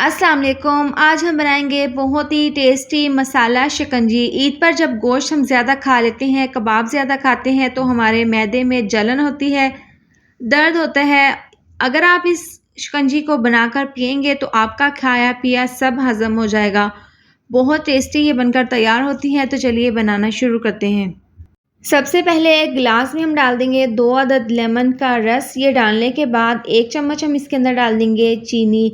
अस्सलाम वालेकुम। आज हम बनाएंगे बहुत ही टेस्टी मसाला शिकंजी। ईद पर जब गोश्त हम ज़्यादा खा लेते हैं, कबाब ज़्यादा खाते हैं तो हमारे मैदे में जलन होती है, दर्द होता है। अगर आप इस शिकंजी को बनाकर पिएंगे तो आपका खाया पिया सब हज़म हो जाएगा। बहुत टेस्टी ये बनकर तैयार होती है। तो चलिए बनाना शुरू करते हैं। सबसे पहले एक गिलास में हम डाल देंगे 2 अदद लेमन का रस। ये डालने के बाद 1 चम्मच हम इसके अंदर डाल देंगे चीनी।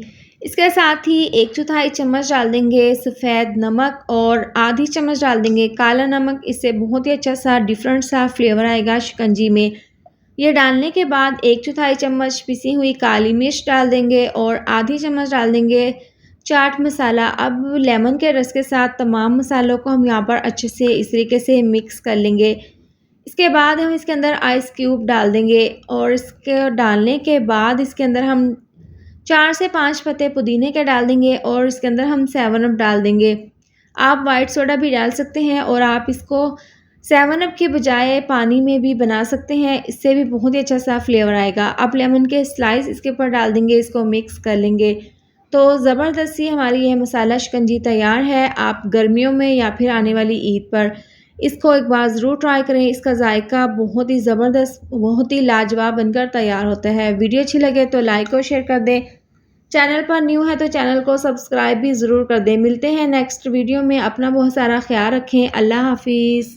इसके साथ ही 1/4 चम्मच डाल देंगे सफ़ेद नमक और आधी चम्मच डाल देंगे काला नमक। इससे बहुत ही अच्छा सा डिफरेंट सा फ्लेवर आएगा शिकंजी में। ये डालने के बाद 1/4 चम्मच पिसी हुई काली मिर्च डाल देंगे और आधी चम्मच डाल देंगे चाट मसाला। अब लेमन के रस के साथ तमाम मसालों को हम यहाँ पर अच्छे से इस तरीके से मिक्स कर लेंगे। इसके बाद हम इसके अंदर आइस क्यूब डाल देंगे और इसके डालने के बाद इसके अंदर हम 4 से 5 पत्ते पुदीने के डाल देंगे और इसके अंदर हम 7 अप डाल देंगे। आप वाइट सोडा भी डाल सकते हैं और आप इसको 7 अप के बजाय पानी में भी बना सकते हैं, इससे भी बहुत ही अच्छा सा फ्लेवर आएगा। आप लेमन के स्लाइस इसके ऊपर डाल देंगे, इसको मिक्स कर लेंगे तो ज़बरदस्त सी हमारी यह मसाला शिकंजी तैयार है। आप गर्मियों में या फिर आने वाली ईद पर इसको एक बार ज़रूर ट्राई करें। इसका जायका बहुत ही ज़बरदस्त, बहुत ही लाजवाब बनकर तैयार होता है। वीडियो अच्छी लगे तो लाइक और शेयर कर दें। चैनल पर न्यू है तो चैनल को सब्सक्राइब भी ज़रूर कर दें। मिलते हैं नेक्स्ट वीडियो में। अपना बहुत सारा ख्याल रखें। अल्लाह हाफिज़।